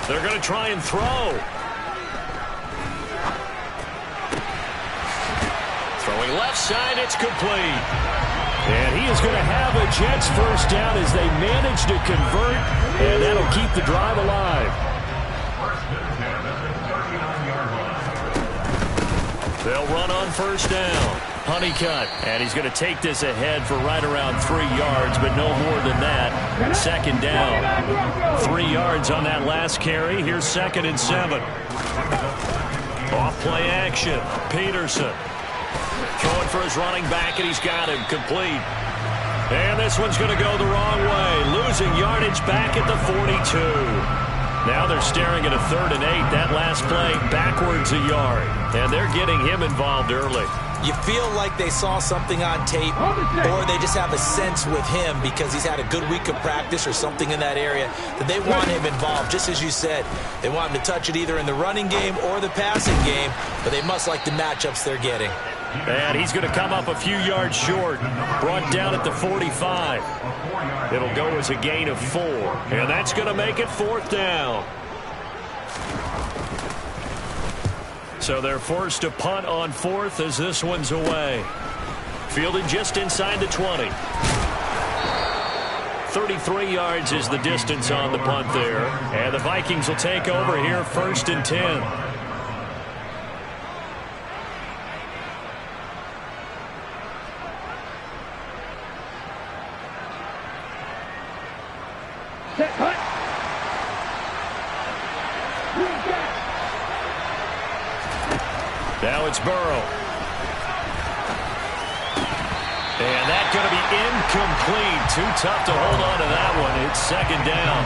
They're going to try and throw. Throwing left side, it's complete. And he is going to have a Jets first down as they manage to convert, and that'll keep the drive alive. They'll run on first down. Honeycutt, and he's going to take this ahead for right around 3 yards, but no more than that. Second down. 3 yards on that last carry. Here's 2nd and 7. Off play action. Peterson going for his running back, and he's got him complete. And this one's going to go the wrong way. Losing yardage back at the 42. Now they're staring at a 3rd and 8. That last play backwards a yard. And they're getting him involved early. You feel like they saw something on tape, or they just have a sense with him because he's had a good week of practice or something in that area that they want him involved. Just as you said, they want him to touch it either in the running game or the passing game, but they must like the matchups they're getting. And he's going to come up a few yards short, brought down at the 45. It'll go as a gain of 4, and that's going to make it 4th down. So they're forced to punt on 4th as this one's away. Fielded just inside the 20. 33 yards is the distance on the punt there. And the Vikings will take over here 1st and 10. Set punt. Now it's Burrow. And that's going to be incomplete. Too tough to hold on to that one. It's 2nd down.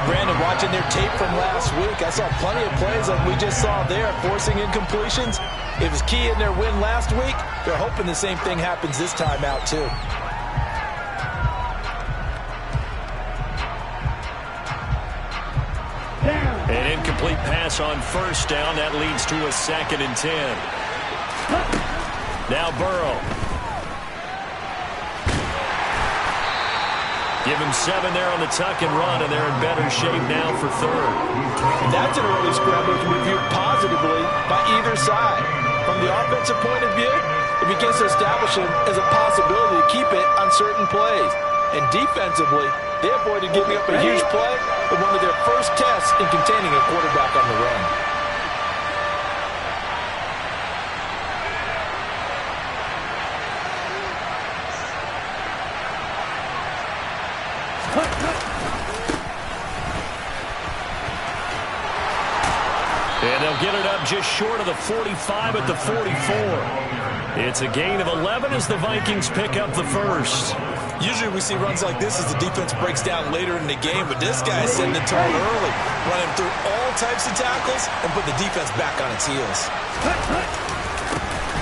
Brandon, watching their tape from last week, I saw plenty of plays like we just saw there, forcing incompletions. It was key in their win last week. They're hoping the same thing happens this time out, too. An incomplete pass on 1st down. That leads to a 2nd and 10. Now Burrow. Give him 7 there on the tuck and run, and they're in better shape now for 3rd. That's an early scramble to be viewed positively by either side. From the offensive point of view, it begins to establish it as a possibility to keep it on certain plays. And defensively, they avoided giving up a huge play in one of their first tests in containing a quarterback on the run. And they'll get it up just short of the 45 at the 44. It's a gain of 11 as the Vikings pick up the first. Usually we see runs like this as the defense breaks down later in the game, but this guy is setting the tone early, running through all types of tackles and put the defense back on its heels.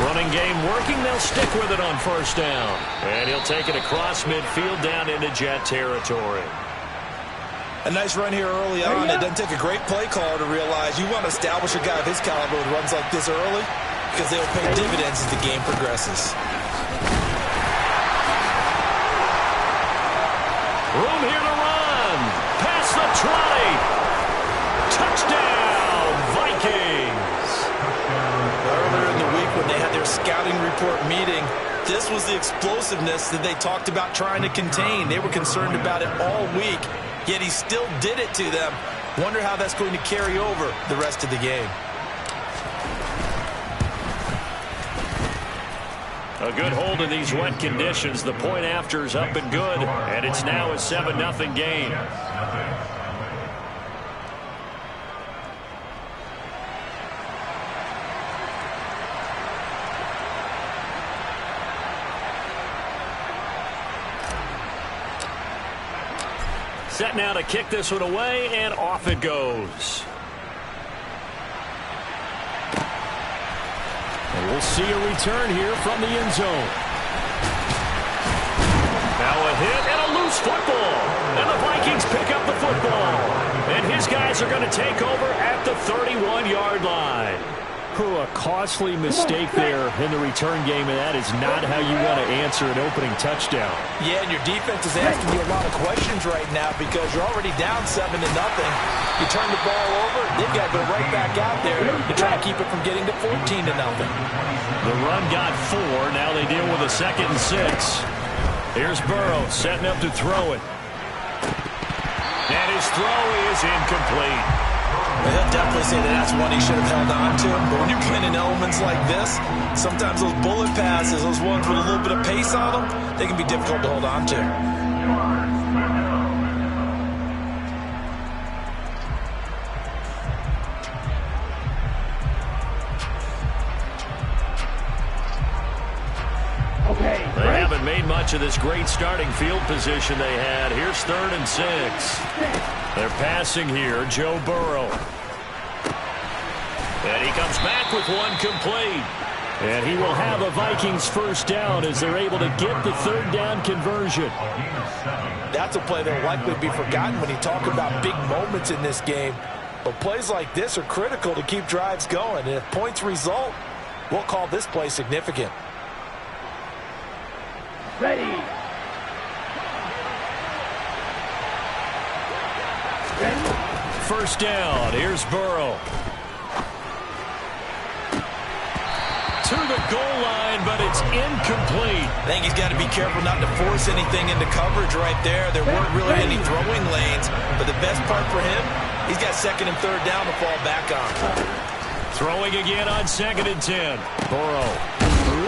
Running game working, they'll stick with it on 1st down. And he'll take it across midfield down into Jet territory. A nice run here early on. It doesn't take a great play caller to realize you want to establish a guy of his caliber with runs like this early because they'll pay dividends as the game progresses. Room here to run. Past the 20. Touchdown, Vikings. Earlier in the week when they had their scouting report meeting, this was the explosiveness that they talked about trying to contain. They were concerned about it all week, yet he still did it to them. Wonder how that's going to carry over the rest of the game. A good hold in these wet conditions. The point after is up and good, and it's now a 7-0 game. Set now to kick this one away, and off it goes. And we'll see a return here from the end zone. Now a hit, Vikings are going to take over at the 31-yard line. A costly mistake there in the return game, and that is not how you want to answer an opening touchdown. Yeah, and your defense is asking you a lot of questions right now because you're already down 7-0. You turn the ball over, they've got to go right back out there to try to keep it from getting to 14-0. The run got 4. Now they deal with a 2nd and 6. Here's Burrow setting up to throw it. And his throw is incomplete. He'll definitely say that that's one he should have held on to. But when you're playing in elements like this, sometimes those bullet passes, those ones with a little bit of pace on them, they can be difficult to hold on to. They haven't made much of this great starting field position they had. Here's 3rd and 6. They're passing here, Joe Burrow. And he comes back with one complete. And he will have a Vikings first down as they're able to get the 3rd down conversion. That's a play that will likely be forgotten when you talk about big moments in this game. But plays like this are critical to keep drives going. And if points result, we'll call this play significant. Ready. First down. Here's Burrow. To the goal line, but it's incomplete. I think he's got to be careful not to force anything into coverage right there. There weren't really any throwing lanes, but the best part for him, he's got 2nd and 3rd down to fall back on. Throwing again on 2nd and 10. Burrow.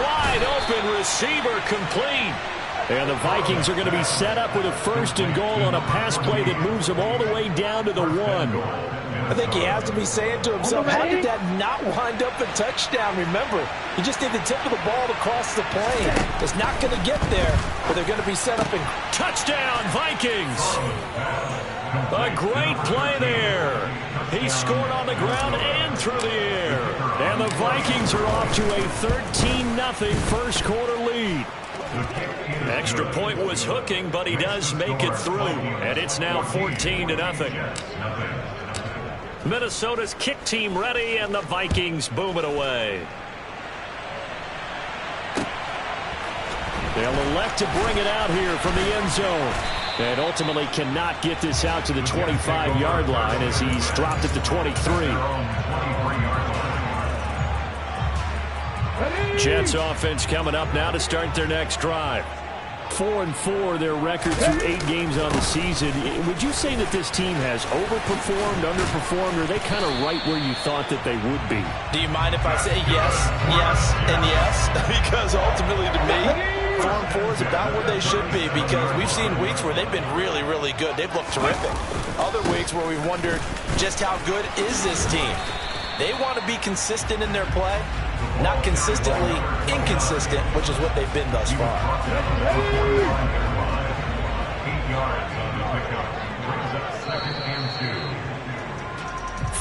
Wide open receiver complete. And the Vikings are going to be set up with a 1st and goal on a pass play that moves them all the way down to the 1. I think he has to be saying to himself, how did that not wind up a touchdown? Remember, he just did the tip of the ball across the plane. It's not going to get there, but they're going to be set up in touchdown Vikings. A great play there. He scored on the ground and through the air. And the Vikings are off to a 13-0 first quarter lead. Extra point was hooking, but he does make it through. And it's now 14-0. Minnesota's kick team ready, and the Vikings boom it away. They'll elect to bring it out here from the end zone. And ultimately cannot get this out to the 25-yard line as he's dropped at the 23. Jets offense coming up now to start their next drive. 4-4 their record through 8 games on the season. Would you say that this team has overperformed, underperformed, or are they kind of right where you thought that they would be? Do you mind if I say yes, yes, and yes? Because ultimately to me, 4-4 is about where they should be because we've seen weeks where they've been really, really good. They've looked terrific. Other weeks where we've wondered just how good is this team. They want to be consistent in their play. Not consistently inconsistent, which is what they've been thus far.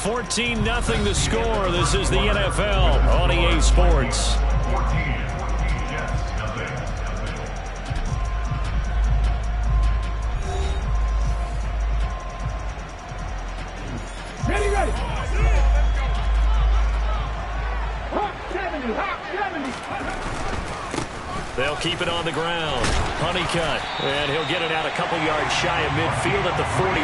14-0 the score. This is the NFL on EA Sports. Ready. They'll keep it on the ground. Honeycutt, and he'll get it out a couple yards shy of midfield at the 48.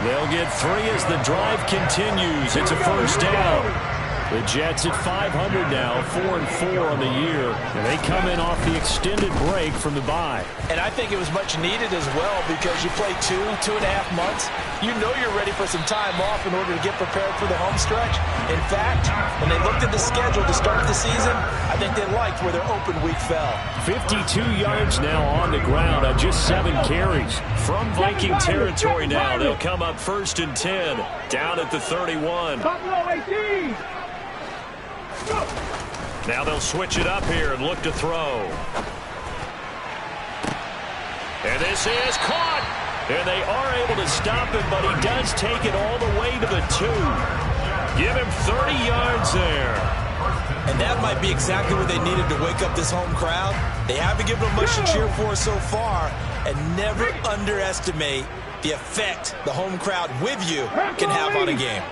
They'll get 3 as the drive continues. It's a first down. The Jets at 500 now, 4-4 on the year. And they come in off the extended break from the bye. And I think it was much needed as well because you play 2.5 months. You know you're ready for some time off in order to get prepared for the home stretch. In fact, when they looked at the schedule to start the season, I think they liked where their open week fell. 52 yards now on the ground on just 7 carries. From Viking territory now, they'll come up 1st and 10, down at the 31. Now they'll switch it up here and look to throw. And this is caught. And they are able to stop him, but he does take it all the way to the 2. Give him 30 yards there. And that might be exactly what they needed to wake up this home crowd. They haven't given them much to cheer for so far, and never underestimate the effect the home crowd with you can have on a game.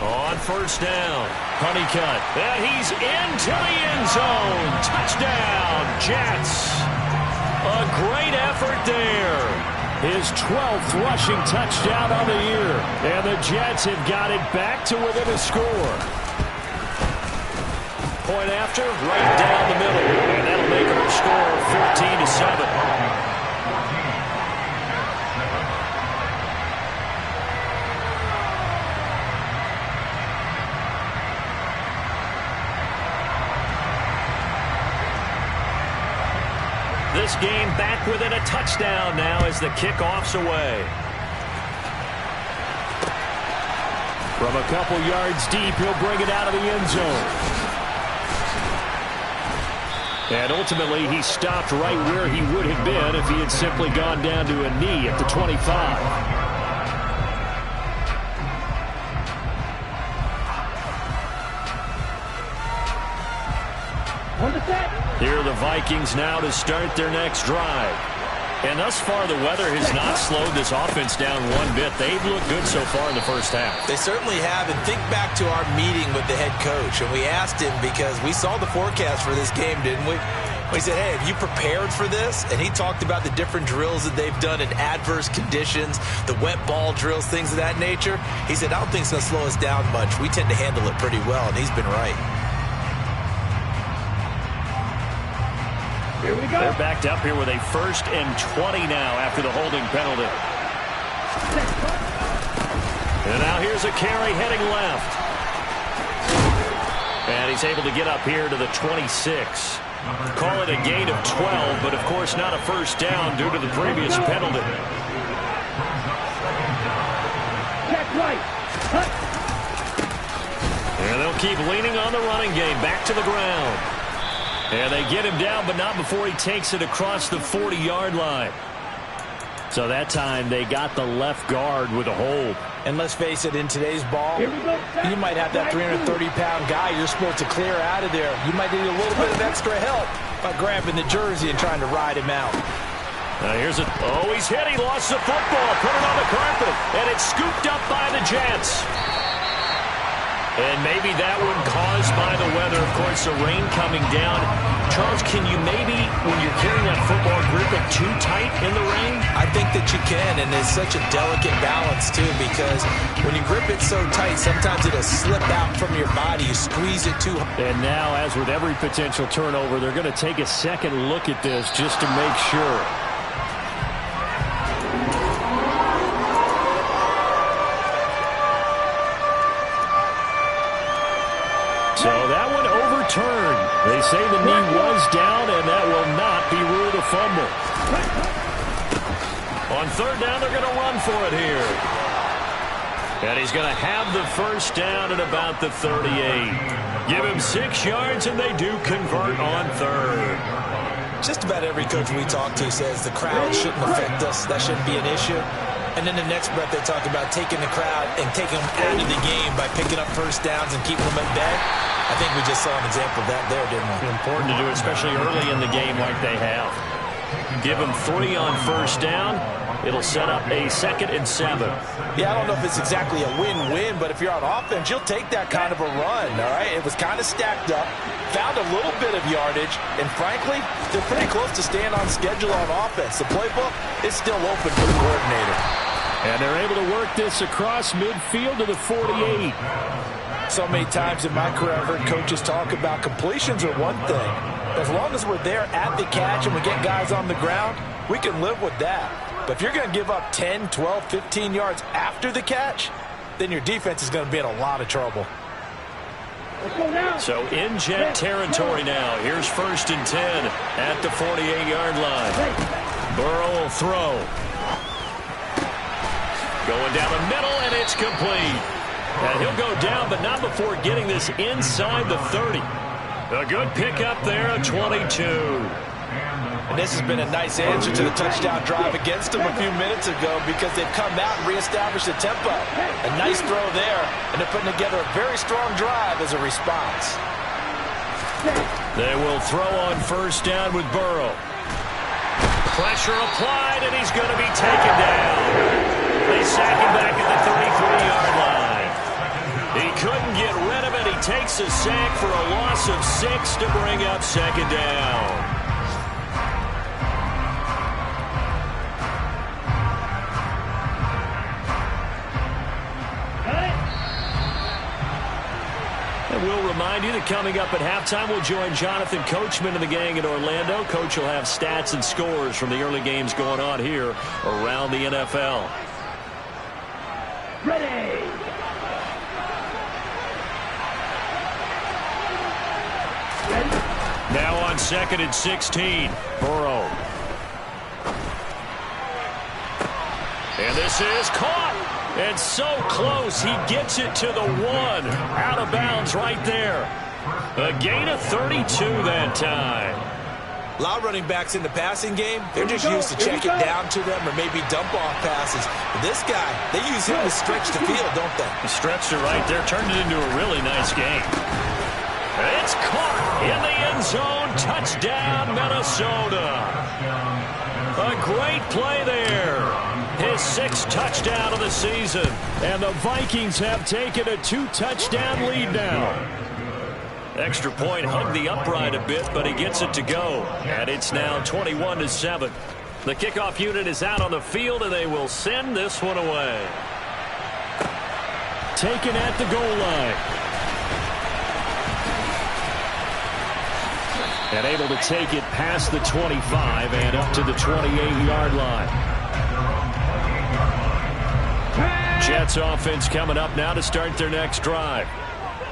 On first down, Honeycutt, and he's into the end zone. Touchdown, Jets. A great effort there. His 12th rushing touchdown on the year. And the Jets have got it back to within a score. Point after, right down the middle. And that'll make it a score of 14-7. This game back within a touchdown now as the kickoff's away. From a couple yards deep, he'll bring it out of the end zone. And ultimately, he stopped right where he would have been if he had simply gone down to a knee at the 25. Here are the Vikings now to start their next drive. And thus far, the weather has not slowed this offense down one bit. They've looked good so far in the first half. They certainly have. And think back to our meeting with the head coach. And we asked him because we saw the forecast for this game, didn't we? We said, hey, have you prepared for this? And he talked about the different drills that they've done in adverse conditions, the wet ball drills, things of that nature. He said, I don't think it's going to slow us down much. We tend to handle it pretty well, and he's been right. Here we go. They're backed up here with a 1st and 20 now after the holding penalty. And now here's a carry heading left. And he's able to get up here to the 26. Call it a gain of 12, but of course not a first down due to the previous penalty. And they'll keep leaning on the running game. Back to the ground. And they get him down, but not before he takes it across the 40-yard line. So that time they got the left guard with a hold. And let's face it, in today's ball, you might have that 330-pound guy you're supposed to clear out of there. You might need a little bit of extra help by grabbing the jersey and trying to ride him out. Now here's it. Oh, he's hit. He lost the football. Put it on the carpet. And it's scooped up by the Jets. And maybe that one caused by the weather. Of course, the rain coming down. Charles, can you maybe, when you're carrying that football, grip it too tight in the rain? I think that you can, and it's such a delicate balance, too, because when you grip it so tight, sometimes it'll slip out from your body. You squeeze it too hard. And now, as with every potential turnover, they're going to take a second look at this just to make sure. So that one overturned. They say the knee was down, and that will not be ruled a fumble. On 3rd down, they're going to run for it here. And he's going to have the first down at about the 38. Give him 6 yards, and they do convert on 3rd. Just about every coach we talk to says the crowd shouldn't affect us. That shouldn't be an issue. And then the next breath they talk about taking the crowd and taking them out of the game by picking up first downs and keeping them at bay. I think we just saw an example of that there, didn't we? Important to do, especially early in the game like they have. Give them 3 on first down. It'll set up a 2nd and 7. Yeah, I don't know if it's exactly a win-win, but if you're on offense, you'll take that kind of a run, all right? It was kind of stacked up, found a little bit of yardage, and frankly, they're pretty close to staying on schedule on offense. The playbook is still open for the coordinator. And they're able to work this across midfield to the 48. So many times in my career, I've heard coaches talk about completions are one thing. As long as we're there at the catch and we get guys on the ground, we can live with that. But if you're going to give up 10, 12, 15 yards after the catch, then your defense is going to be in a lot of trouble. So in Jet territory now. Here's 1st and 10 at the 48-yard line. Burrow will throw. Going down the middle, and it's complete. And he'll go down, but not before getting this inside the 30. A good pickup there, a 22. And this has been a nice answer to the touchdown drive against them a few minutes ago because they've come out and reestablished the tempo. A nice throw there, and they're putting together a very strong drive as a response. They will throw on first down with Burrow. Pressure applied, and he's going to be taken down. They sack him back at the 33-yard line. He couldn't get rid of it. He takes a sack for a loss of 6 to bring up second down. And we'll remind you that coming up at halftime, we'll join Jonathan Coachman and the gang in Orlando. Coach will have stats and scores from the early games going on here around the NFL. Ready. Now on 2nd and 16, Burrow. And this is caught. And so close, he gets it to the 1. Out of bounds right there. A gain of 32 that time. A lot of running backs in the passing game, they're just used to check it down to them or maybe dump off passes. But this guy, they use him to stretch the field, don't they? He stretched it right there, turned it into a really nice game. It's caught in the end zone. Touchdown, Minnesota. A great play there. His 6th touchdown of the season. And the Vikings have taken a 2-touchdown lead now. Extra point hugged the upright a bit, but he gets it to go. And it's now 21-7. The kickoff unit is out on the field, and they will send this one away. Taken at the goal line. And able to take it past the 25 and up to the 28-yard line. Jets offense coming up now to start their next drive.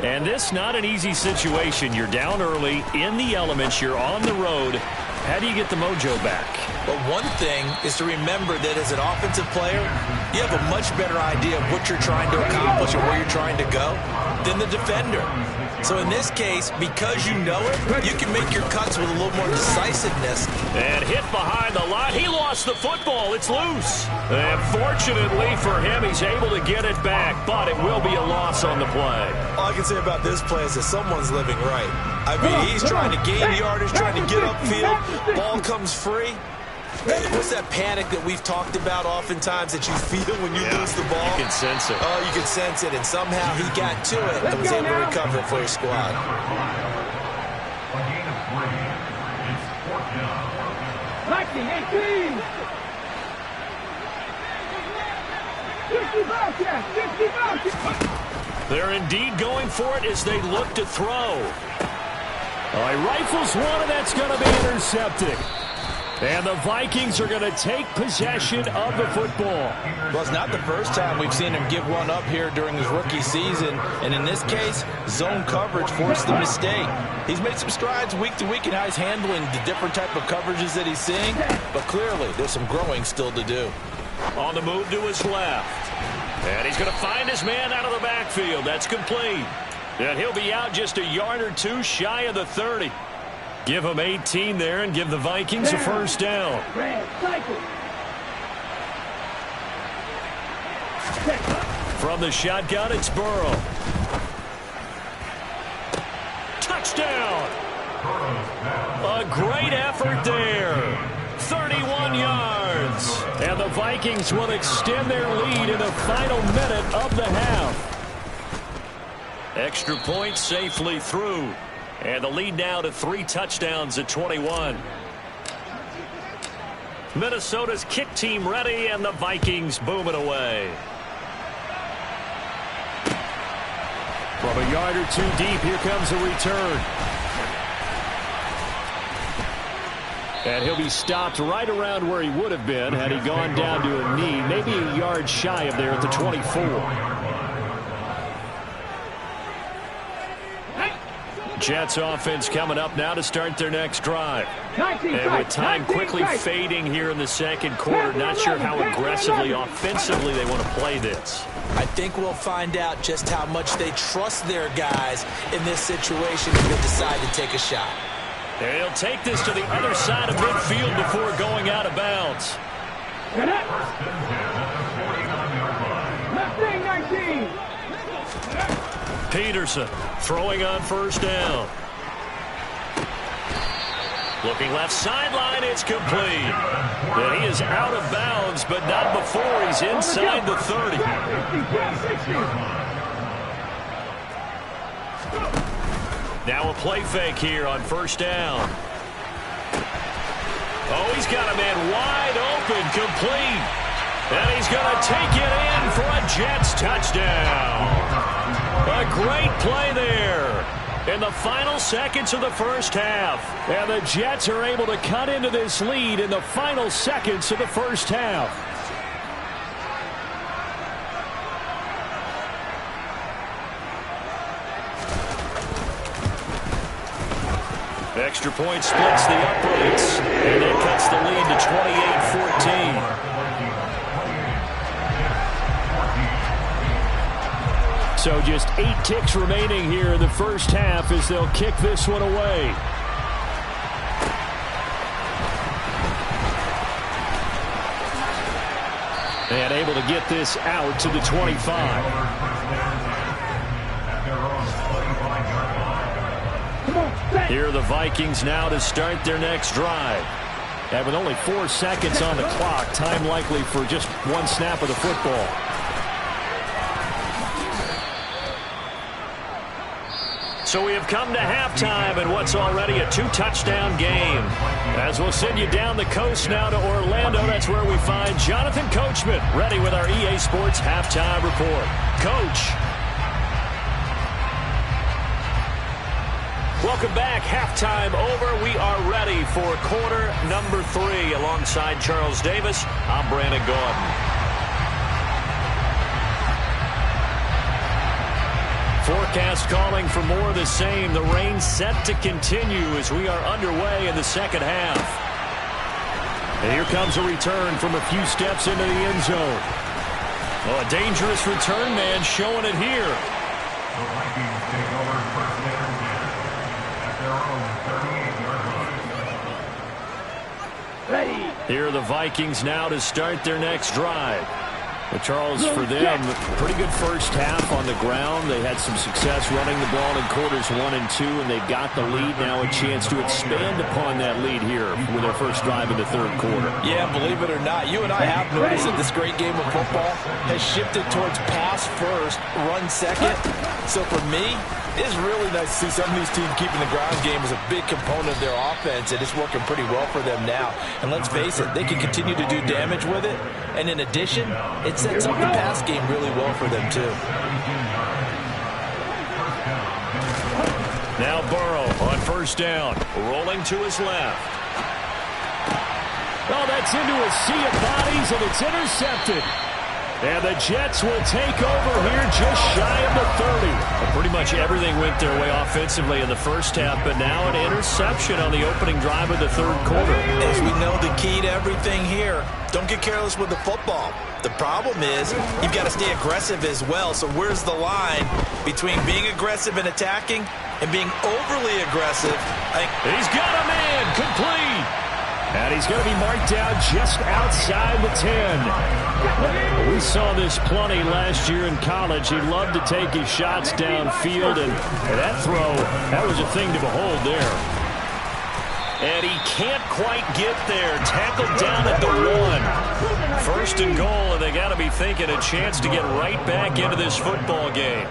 And this not an easy situation. You're down early, in the elements, you're on the road. How do you get the mojo back? But one thing is to remember that as an offensive player, you have a much better idea of what you're trying to accomplish and where you're trying to go than the defender. So in this case, because you know it, you can make your cuts with a little more decisiveness. And hit behind the line. He lost the football. It's loose. And fortunately for him, he's able to get it back, but it will be a loss on the play. All I can say about this play is that someone's living right. I mean, he's trying to gain yardage, trying to get upfield. Ball comes free. What's that panic that we've talked about oftentimes that you feel when you lose the ball? You can sense it. Oh, you can sense it, and somehow he got to it and was able to recover it for his squad. They're indeed going for it as they look to throw. He rifles one, and that's going to be intercepted. And the Vikings are going to take possession of the football. Well, it's not the first time we've seen him give one up here during his rookie season. And in this case, zone coverage forced the mistake. He's made some strides week to week in how he's handling the different type of coverages that he's seeing. But clearly, there's some growing still to do. On the move to his left. And he's going to find his man out of the backfield. That's complete. And he'll be out just a yard or two shy of the 30. Give him 18 there and give the Vikings a first down. From the shotgun, it's Burrow. Touchdown! A great effort there. 31 yards. And the Vikings will extend their lead in the final minute of the half. Extra point safely through. And the lead now to 3 touchdowns at 21. Minnesota's kick team ready, and the Vikings booming away. From a yard or two deep, here comes a return. And he'll be stopped right around where he would have been had he gone down to a knee, maybe a yard shy of there at the 24. Jets offense coming up now to start their next drive. And with time quickly fading here in the second quarter, not sure how aggressively, offensively they want to play this. I think we'll find out just how much they trust their guys in this situation if they decide to take a shot. And he'll take this to the other side of midfield before going out of bounds. Peterson throwing on first down. Looking left sideline, it's complete. And he is out of bounds, but not before he's inside the 30. Now a play fake here on first down. Oh, he's got a man wide open, complete. And he's going to take it in for a Jets touchdown. A great play there in the final seconds of the first half. And the Jets are able to cut into this lead in the final seconds of the first half. Extra point splits the uprights, and that cuts the lead to 28-14. So just 8 ticks remaining here in the first half as they'll kick this one away. And able to get this out to the 25. Here are the Vikings now to start their next drive. And with only 4 seconds on the clock, time likely for just one snap of the football. So we have come to halftime in what's already a 2-touchdown game. As we'll send you down the coast now to Orlando, that's where we find Jonathan Coachman ready with our EA Sports Halftime Report. Coach. Welcome back. Halftime over. We are ready for quarter number 3. Alongside Charles Davis, I'm Brandon Gaudin. Forecast calling for more of the same. The rain set to continue as we are underway in the second half. And here comes a return from a few steps into the end zone. Oh, a dangerous return man showing it here. The Vikings take over first down at their own 38-yard line. Here are the Vikings now to start their next drive. Well, Charles, for them, pretty good first half on the ground. They had some success running the ball in quarters 1 and 2, and they've got the lead now, a chance to expand upon that lead here with their first drive in the third quarter. Yeah, believe it or not, you and I have noticed that this great game of football has shifted towards pass first, run second. So for me, it's really nice to see some of these teams keeping the ground game as a big component of their offense, and it's working pretty well for them now. And let's face it, they can continue to do damage with it. And in addition, it sets up the pass game really well for them, too. Now Burrow on first down, rolling to his left. Oh, that's into a sea of bodies, and it's intercepted. And the Jets will take over here just shy of the 30. Well, pretty much everything went their way offensively in the first half, but now an interception on the opening drive of the third quarter. As we know, the key to everything here, don't get careless with the football. The problem is you've got to stay aggressive as well. So where's the line between being aggressive and attacking and being overly aggressive? He's got a man, complete. And he's going to be marked down just outside the 10. We saw this plenty last year in college. He loved to take his shots downfield, and that throw, that was a thing to behold there. And he can't quite get there. Tackled down at the 1. First and goal, and they got to be thinking a chance to get right back into this football game.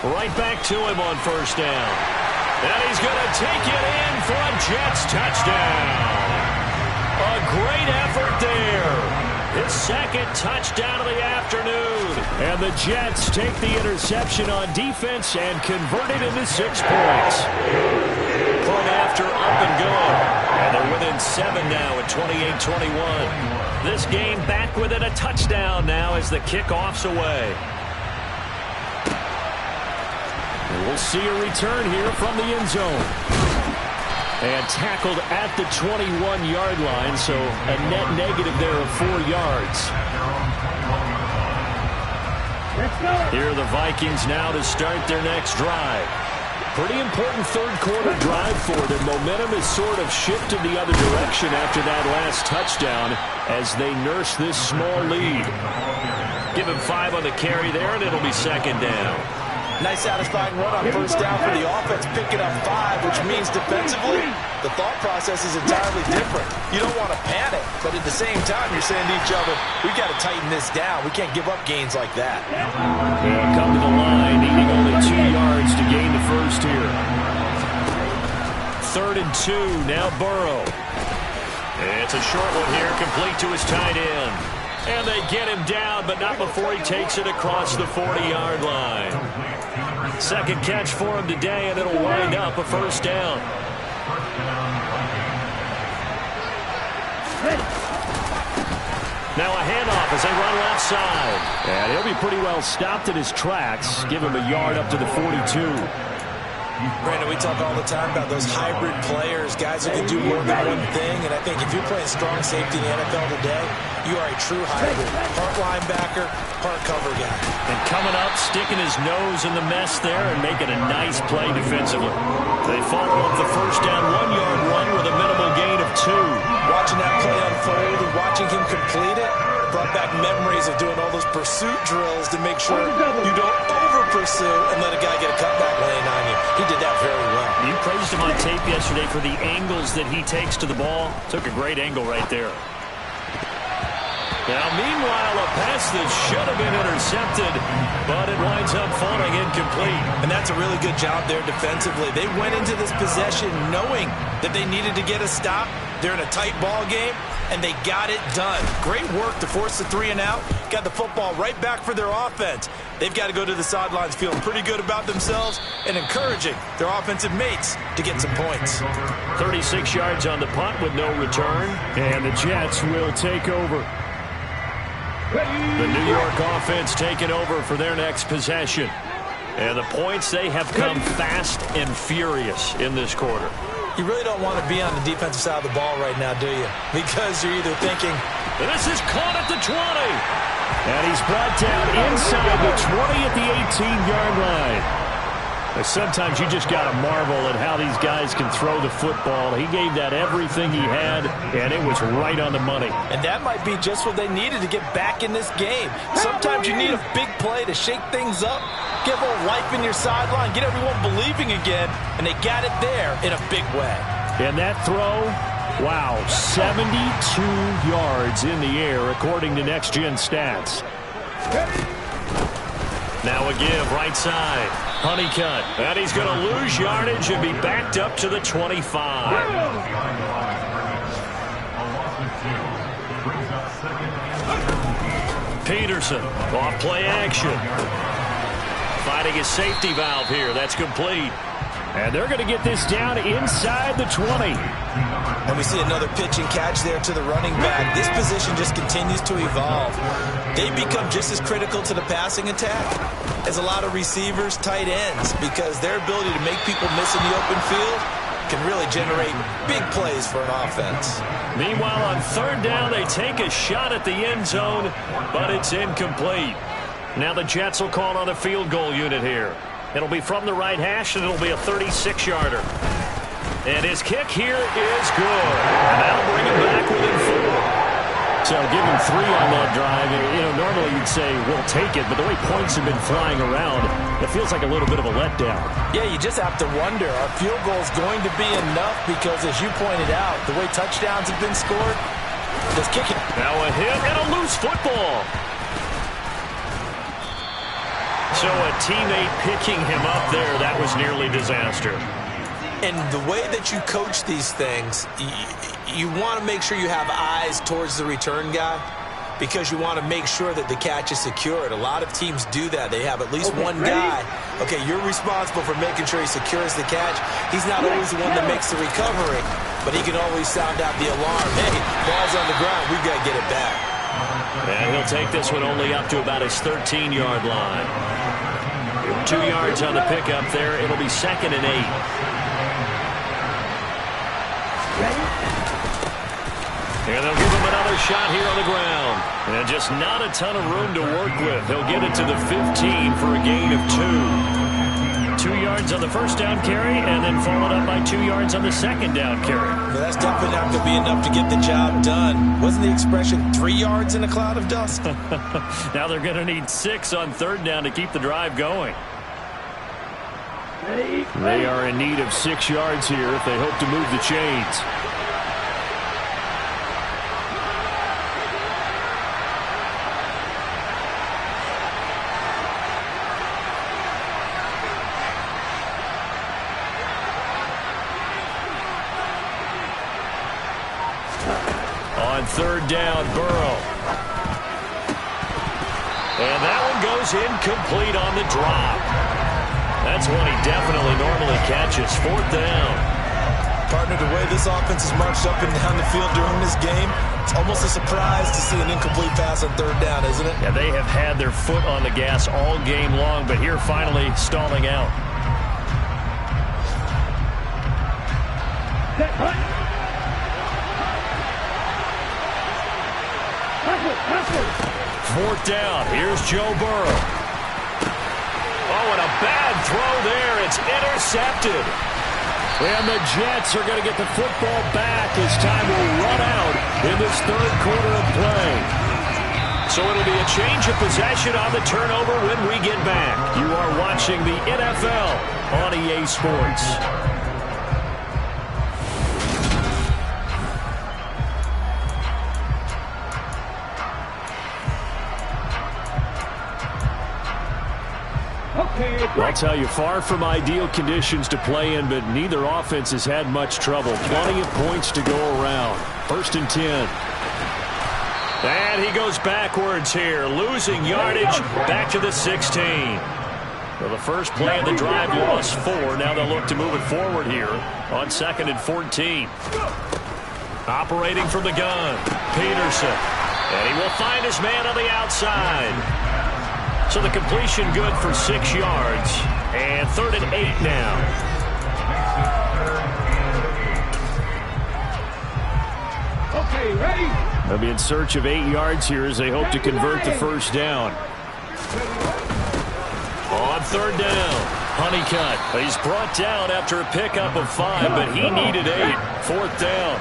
Right back to him on first down. And he's going to take it in for a Jets touchdown. A great effort there. His second touchdown of the afternoon. And the Jets take the interception on defense and convert it into 6 points. Punt after up and good. And they're within 7 now at 28-21. This game back within a touchdown now as the kickoff's away. We'll see a return here from the end zone. And tackled at the 21-yard line, so a net negative there of 4 yards. Here are the Vikings now to start their next drive. Pretty important third-quarter drive for them. Momentum has sort of shifted the other direction after that last touchdown as they nurse this small lead. Give him 5 on the carry there, and it'll be second down. Nice satisfying run on first down for the offense, picking up 5, which means defensively, the thought process is entirely different. You don't want to panic, but at the same time, you're saying to each other, we got to tighten this down. We can't give up gains like that. They'll come to the line, needing only 2 yards to gain the first here. 3rd and 2, now Burrow. It's a short one here, complete to his tight end. And they get him down, but not before he takes it across the 40-yard line. Second catch for him today, and it'll wind up a first down. Now a handoff as they run left side. And he'll be pretty well stopped in his tracks. Give him a yard up to the 42. Brandon, we talk all the time about those hybrid players, guys who can do more than one thing, and I think if you're playing strong safety in the NFL today, you are a true hybrid. Part linebacker, part cover guy. And coming up, sticking his nose in the mess there and making a nice play defensively. They follow up the first down 1-yard run with a minimal gain of 2. Watching that play unfold and watching him complete it brought back memories of doing all those pursuit drills to make sure you don't over-pursue and let a guy get a cutback lane on you. He did that very well. You praised him on tape yesterday for the angles that he takes to the ball. Took a great angle right there. Now, meanwhile, a pass that should have been intercepted, but it winds up falling incomplete. And that's a really good job there defensively. They went into this possession knowing that they needed to get a stop. They're in a tight ball game, and they got it done. Great work to force the 3 and out. Got the football right back for their offense. They've got to go to the sidelines feeling pretty good about themselves and encouraging their offensive mates to get some points. 36 yards on the punt with no return, and the Jets will take over. The New York offense taking over for their next possession. And the points, they have come fast and furious in this quarter. You really don't want to be on the defensive side of the ball right now, do you? Because you're either thinking, this is caught at the 20. And he's brought down inside the 20 at the 18-yard line. Sometimes you just got to marvel at how these guys can throw the football. He gave that everything he had, and it was right on the money. And that might be just what they needed to get back in this game. Sometimes you need a big play to shake things up, get a little life in your sideline, get everyone believing again, and they got it there in a big way. And that throw, wow, 72 yards in the air, according to Next Gen Stats. Now a give, right side. Honeycutt, and he's going to lose yardage and be backed up to the 25. Peterson, off play action. Finding his safety valve here. That's complete. And they're going to get this down inside the 20. And we see another pitch and catch there to the running back. This position just continues to evolve. They become just as critical to the passing attack as a lot of receivers, tight ends, because their ability to make people miss in the open field can really generate big plays for an offense. Meanwhile, on 3rd down, they take a shot at the end zone, but it's incomplete. Now the Jets will call on a field goal unit here. It'll be from the right hash, and it'll be a 36-yarder. And his kick here is good. And that'll bring him back within 4. So give him 3 on that drive. You know, normally you'd say, we'll take it, but the way points have been flying around, it feels like a little bit of a letdown. Yeah, you just have to wonder, are field goals going to be enough? Because as you pointed out, the way touchdowns have been scored, this kicking. Now a hit and a loose football. So a teammate picking him up there, that was nearly disaster. And the way that you coach these things, you want to make sure you have eyes towards the return guy because you want to make sure that the catch is secured. A lot of teams do that. They have at least one guy. Okay, you're responsible for making sure he secures the catch. He's not always the one that makes the recovery, but he can always sound out the alarm. Hey, ball's on the ground. We've got to get it back. And he'll take this one only up to about his 13-yard line. 2 yards on the pickup there. It'll be 2nd and 8. And they'll give him another shot here on the ground. And just not a ton of room to work with. He'll get it to the 15 for a gain of 2. 2 yards on the first down carry and then followed up by 2 yards on the second down carry. Well, that's definitely not going to be enough to get the job done. Wasn't the expression 3 yards in a cloud of dust? Now they're going to need 6 on third down to keep the drive going. They are in need of 6 yards here if they hope to move the chains. On third down, Burrow. And that one goes incomplete on the drop. That's one he definitely normally catches. Fourth down. Partner, the way this offense has marched up and down the field during this game, it's almost a surprise to see an incomplete pass on third down, isn't it? Yeah, they have had their foot on the gas all game long, but here finally stalling out. Fourth down. Here's Joe Burrow. Oh, and a bad throw there. It's intercepted. And the Jets are going to get the football back as time will run out in this third quarter of play. So it'll be a change of possession on the turnover when we get back. You are watching the NFL on EA Sports. Well, I'll tell you, far from ideal conditions to play in, but neither offense has had much trouble. Plenty of points to go around. First and 10. And he goes backwards here, losing yardage back to the 16. Well, the first play of the drive lost 4. Now they'll look to move it forward here on second and 14. Operating from the gun, Peterson. And he will find his man on the outside. So the completion good for 6 yards. And third and 8 now. Okay, ready? They'll be in search of 8 yards here as they hope to convert the first down. On third down, Honeycutt. He's brought down after a pickup of 5, but he needed 8. Fourth down.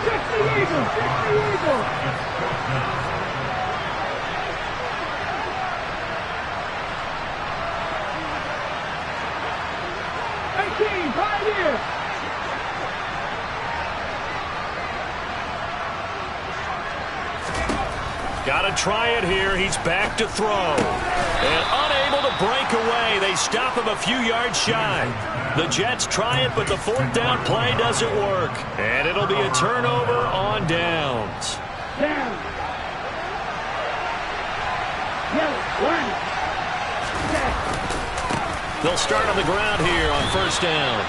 Check the eagle! Check the eagle! Right here. Got to try it here. He's back to throw. And unable to break away. They stop him a few yards shy. The Jets try it, but the fourth down play doesn't work. And it'll be a turnover on downs. Down. One. They'll start on the ground here on first down.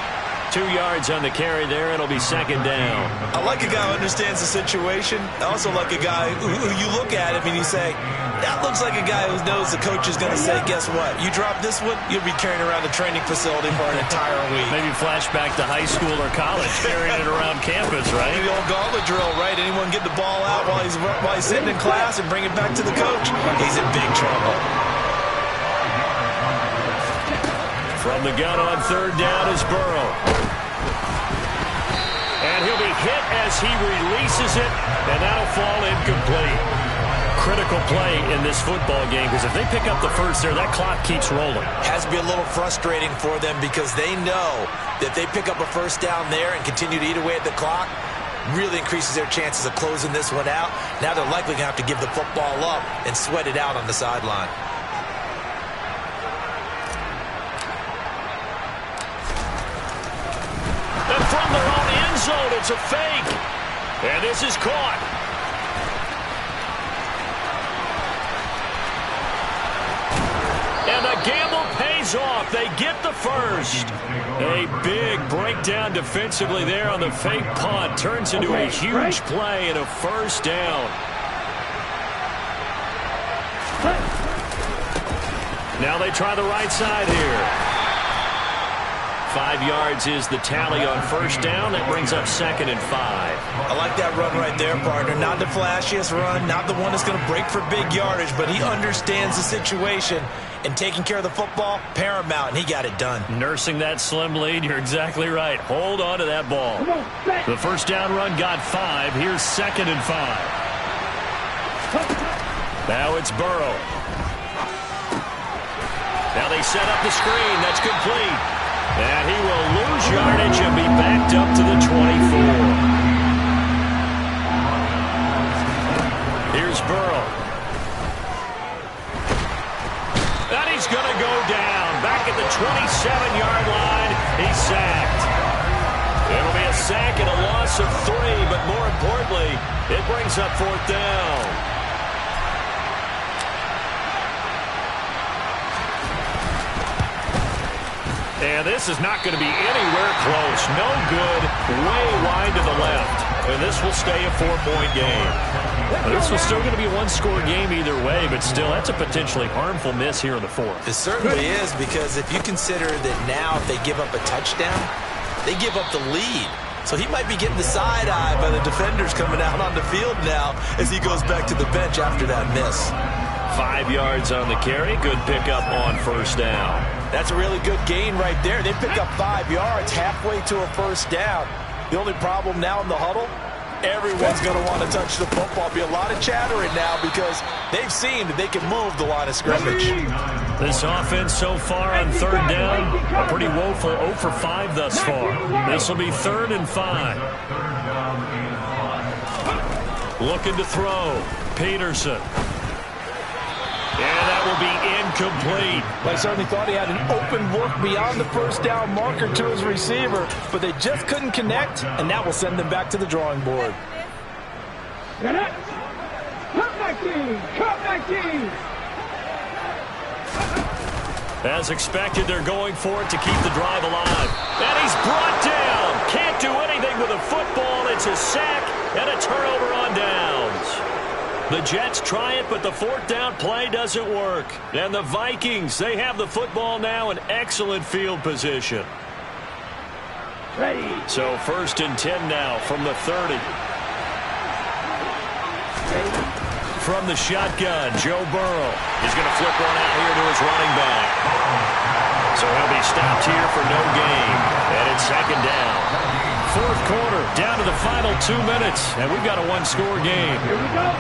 2 yards on the carry there. It'll be second down. I like a guy who understands the situation. I also like a guy who you look at him and you say, that looks like a guy who knows the coach is going to say, guess what? You drop this one, you'll be carrying around the training facility for an entire week. Maybe flashback to high school or college, carrying it around campus, right? The old gauntlet drill, right? Anyone get the ball out while he's sitting in class and bring it back to the coach? He's in big trouble. From the gun on third down is Burrow. And he'll be hit as he releases it, and that'll fall incomplete. Critical play in this football game, because if they pick up the first there, that clock keeps rolling. Has to be a little frustrating for them because they know that they pick up a first down there and continue to eat away at the clock, really increases their chances of closing this one out. Now they're likely going to have to give the football up and sweat it out on the sideline. And from their own end zone, it's a fake. And this is caught. And the gamble pays off. They get the first. A big breakdown defensively there on the fake punt. Turns into a huge play and a first down. Now they try the right side here. 5 yards is the tally on first down. That brings up 2nd and 5. I like that run right there, partner. Not the flashiest run, not the one that's going to break for big yardage, but he understands the situation, and taking care of the football, paramount, and he got it done. Nursing that slim lead, you're exactly right. Hold on to that ball. The first down run got 5. Here's 2nd and 5. Now it's Burrow. Now they set up the screen. That's complete. And he will lose yardage and be backed up to the 24. Here's Burrow. And he's going to go down. Back at the 27-yard line. He's sacked. It'll be a sack and a loss of 3, but more importantly, it brings up 4th down. And this is not going to be anywhere close. No good. Way wide to the left. And this will stay a 4-point game. Now, this was still going to be a one-score game either way, but still, that's a potentially harmful miss here in the 4th. It certainly is, because if you consider that now if they give up a touchdown, they give up the lead. So he might be getting the side-eye by the defenders coming out on the field now as he goes back to the bench after that miss. 5 yards on the carry. Good pickup on first down. That's a really good gain right there. They pick up 5 yards halfway to a first down. The only problem now in the huddle, everyone's going to want to touch the football. Be a lot of chattering now because they've seen that they can move the line of scrimmage. This offense so far on 3rd down, a pretty woeful 0 for 5 thus far. This will be 3rd and 5. Looking to throw. Peterson. And that will be incomplete. I certainly thought he had an open look beyond the first down marker to his receiver, but they just couldn't connect, and that will send them back to the drawing board. Cut back team! Cut back team! As expected, they're going for it to keep the drive alive. And he's brought down. Can't do anything with a football. It's a sack and a turnover on downs. The Jets try it, but the 4th down play doesn't work. And the Vikings, they have the football now in excellent field position. Ready. So 1st and 10 now from the 30. From the shotgun, Joe Burrow is going to flip one out here to his running back. So he'll be stopped here for no gain. And it's 2nd down. 4th quarter, down to the final 2 minutes. And we've got a one-score game. Here we go.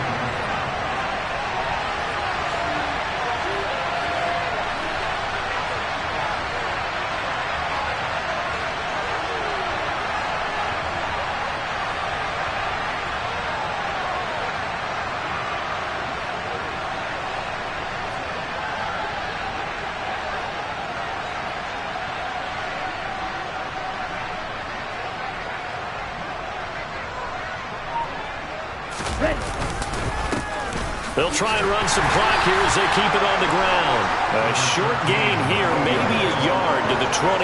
They'll try and run some clock here as they keep it on the ground. A short gain here, maybe a yard to the 29.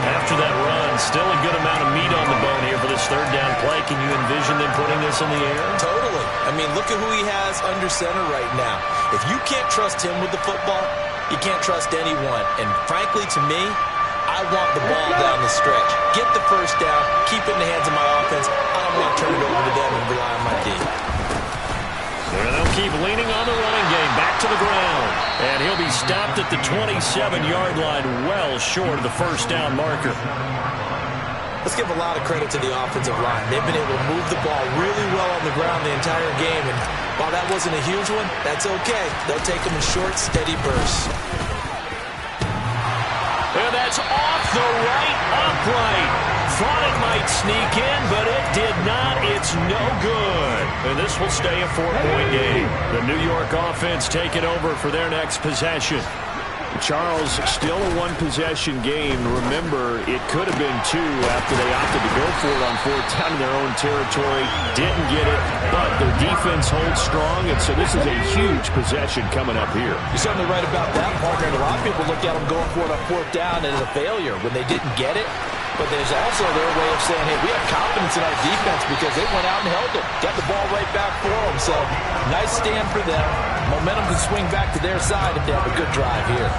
After that run, still a good amount of meat on the bone here for this 3rd down play. Can you envision them putting this in the air? Totally. I mean, look at who he has under center right now. If you can't trust him with the football, you can't trust anyone. And frankly, to me, I want the ball down the stretch. Get the first down, keep it in the hands of my offense. I don't want to turn it over to them and rely on my D. And they'll keep leaning on the running game. Back to the ground. And he'll be stopped at the 27-yard line, well short of the first down marker. Let's give a lot of credit to the offensive line. They've been able to move the ball really well on the ground the entire game. And while that wasn't a huge one, that's okay. They'll take them in short, steady bursts. And that's off the right upright. Thought it might sneak in, but it did not. It's no good. And this will stay a 4-point game. The New York offense take it over for their next possession. Charles, still a one-possession game. Remember, it could have been 2 after they opted to go for it on 4th down in their own territory. Didn't get it, but their defense holds strong, and so this is a huge possession coming up here. You're certainly right about that, partner. And a lot of people look at them going for it on 4th down as a failure when they didn't get it. But there's also their way of saying, hey, we have confidence in our defense because they went out and held it. Got the ball right back for them. So, nice stand for them. Momentum can swing back to their side if they have a good drive here.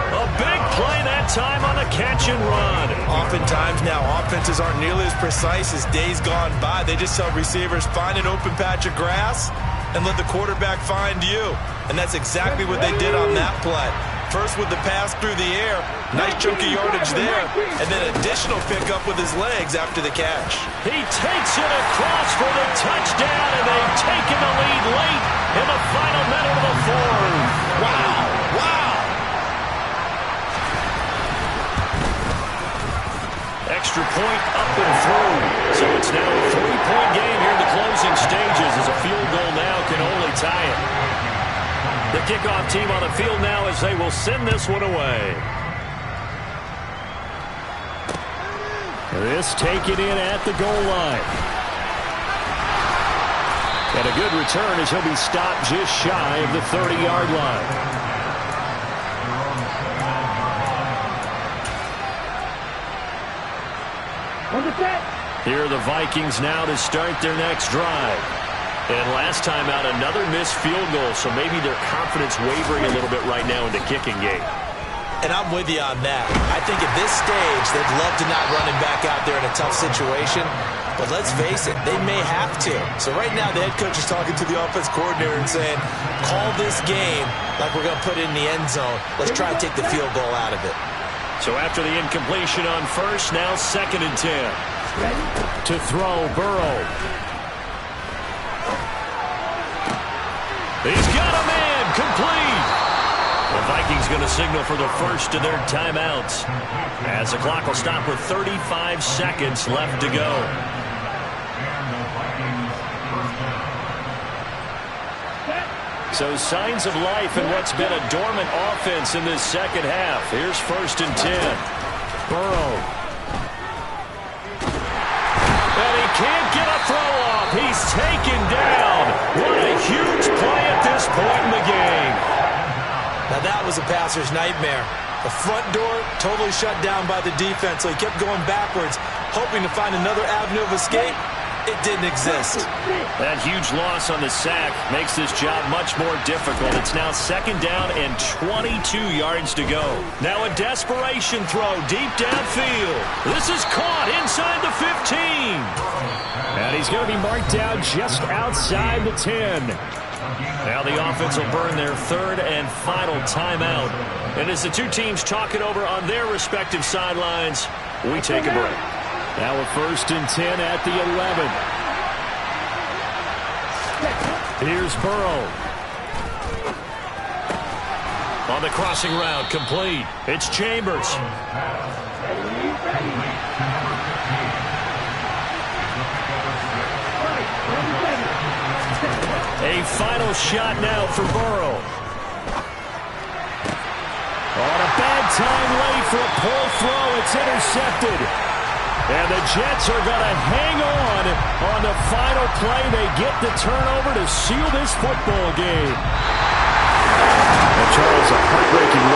A big play that time on the catch and run. Oftentimes now, offenses aren't nearly as precise as days gone by. They just tell receivers, find an open patch of grass and let the quarterback find you. And that's exactly what they did on that play. First with the pass through the air, nice chunky yardage there, and then additional pickup with his legs after the catch. He takes it across for the touchdown, and they've taken the lead late in the final minute of the fourth. Wow, wow. Extra point up and through. So it's now a 3-point game here in the closing stages as a field goal now can only tie it. The kickoff team on the field now as they will send this one away. This taken in at the goal line. And a good return as he'll be stopped just shy of the 30-yard line. Here are the Vikings now to start their next drive. And last time out, another missed field goal, so maybe their confidence wavering a little bit right now in the kicking game. And I'm with you on that. I think at this stage, they'd love to not run him back out there in a tough situation. But let's face it, they may have to. So right now, the head coach is talking to the offense coordinator and saying, call this game like we're going to put it in the end zone. Let's try to take the field goal out of it. So after the incompletion on first, now 2nd and 10. To throw, Burrow. He's got a man, complete. The Vikings going to signal for the first of their timeouts as the clock will stop with 35 seconds left to go. So signs of life in what's been a dormant offense in this second half. Here's 1st and 10. Burrow. And he can't get a throw off. He's taken down. What a huge play at this point in the game. Now that was a passer's nightmare. The front door totally shut down by the defense, so he kept going backwards, hoping to find another avenue of escape. It didn't exist. That huge loss on the sack makes this job much more difficult. It's now 2nd down and 22 yards to go. Now a desperation throw deep downfield. This is caught inside the 15. And he's going to be marked down just outside the 10. Now the offense will burn their 3rd and final timeout. And as the two teams talk it over on their respective sidelines, we take a break. Now a 1st and 10 at the 11. Here's Burrow. On the crossing route, complete. It's Chambers. A final shot now for Burrow. On a bad time late for a pull throw. It's intercepted. And the Jets are going to hang on the final play. They get the turnover to seal this football game. And Charles, a heartbreaking